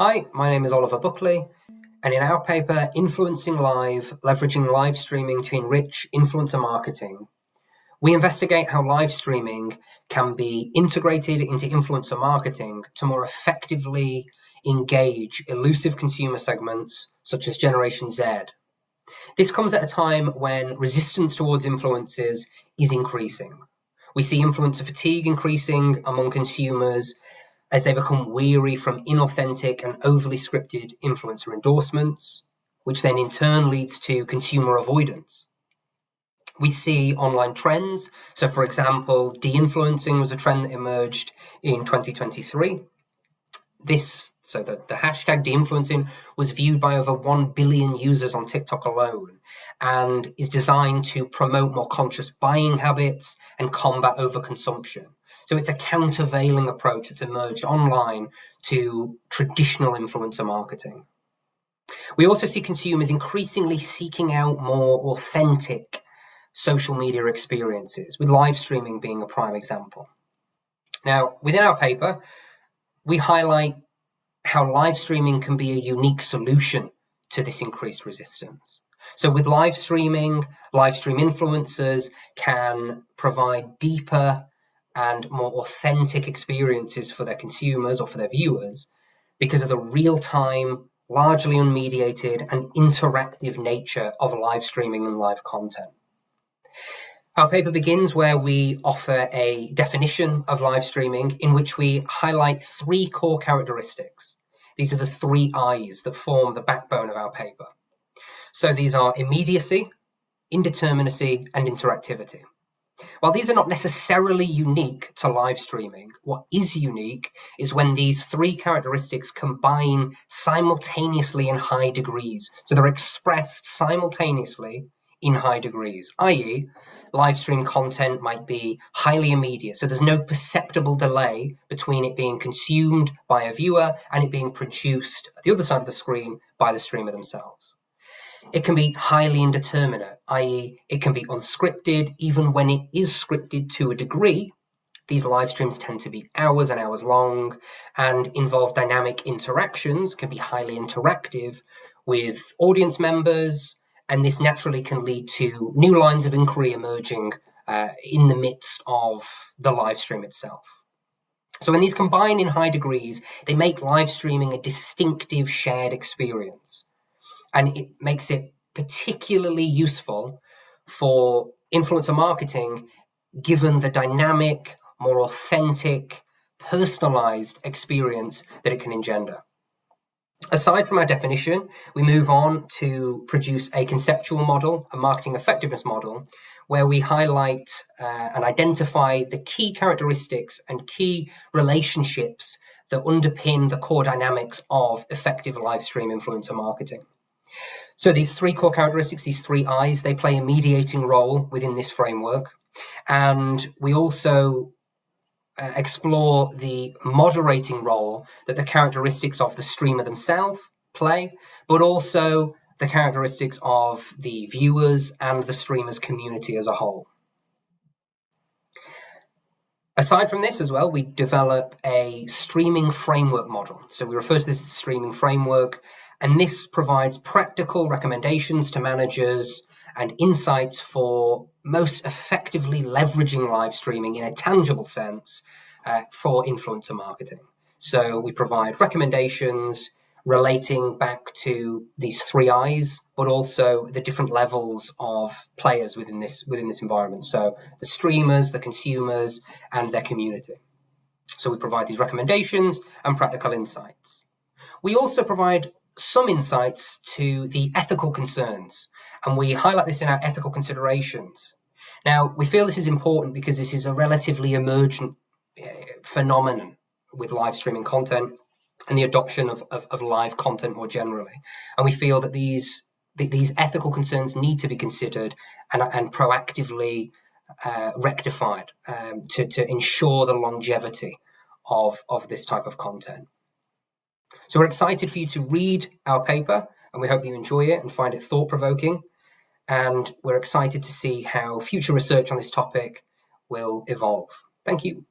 Hi, my name is Oliver Buckley, and in our paper, Influencing Live, Leveraging Live Streaming to Enrich Influencer Marketing, we investigate how live streaming can be integrated into influencer marketing to more effectively engage elusive consumer segments such as Generation Z. This comes at a time when resistance towards influencers is increasing. We see influencer fatigue increasing among consumers as they become weary from inauthentic and overly scripted influencer endorsements, which then in turn leads to consumer avoidance. We see online trends. So, for example, de-influencing was a trend that emerged in 2023. The hashtag de-influencing was viewed by over 1 billion users on TikTok alone and is designed to promote more conscious buying habits and combat overconsumption. So it's a countervailing approach that's emerged online to traditional influencer marketing. We also see consumers increasingly seeking out more authentic social media experiences, with live streaming being a prime example. Now, within our paper, we highlight how live streaming can be a unique solution to this increased resistance. So with live stream influencers can provide deeper and more authentic experiences for their consumers or for their viewers because of the real-time, largely unmediated and interactive nature of live streaming and live content. Our paper begins where we offer a definition of live streaming in which we highlight 3 core characteristics. These are the 3 I's that form the backbone of our paper. So these are immediacy, indeterminacy, and interactivity. While these are not necessarily unique to live streaming, what is unique is when these 3 characteristics combine simultaneously in high degrees. So they're expressed simultaneously in high degrees, i.e., live stream content might be highly immediate. So there's no perceptible delay between it being consumed by a viewer and it being produced at the other side of the screen by the streamer themselves. It can be highly indeterminate, i.e., it can be unscripted. Even when it is scripted to a degree, these live streams tend to be hours and hours long and involve dynamic interactions, can be highly interactive with audience members, and this naturally can lead to new lines of inquiry emerging in the midst of the live stream itself. So when these combine in high degrees, they make live streaming a distinctive shared experience. And it makes it particularly useful for influencer marketing, given the dynamic, more authentic, personalized experience that it can engender. Aside from our definition, we move on to produce a conceptual model, a marketing effectiveness model, where we highlight and identify the key characteristics and key relationships that underpin the core dynamics of effective live stream influencer marketing. So these 3 core characteristics, these 3 I's, they play a mediating role within this framework. And we also explore the moderating role that the characteristics of the streamer themselves play, but also the characteristics of the viewers and the streamer's community as a whole. Aside from this as well, we develop a streaming framework model. So we refer to this as the streaming framework, and this provides practical recommendations to managers and insights for most effectively leveraging live streaming in a tangible sense for influencer marketing. So we provide recommendations relating back to these 3 I's, but also the different levels of players within this environment. So the streamers, the consumers, and their community. So we provide these recommendations and practical insights. We also provide some insights to the ethical concerns, and we highlight this in our ethical considerations. Now, we feel this is important because this is a relatively emergent phenomenon with live streaming content and the adoption of live content more generally. And we feel that these ethical concerns need to be considered and proactively rectified to ensure the longevity of this type of content. So we're excited for you to read our paper, and we hope you enjoy it and find it thought-provoking. And we're excited to see how future research on this topic will evolve. Thank you.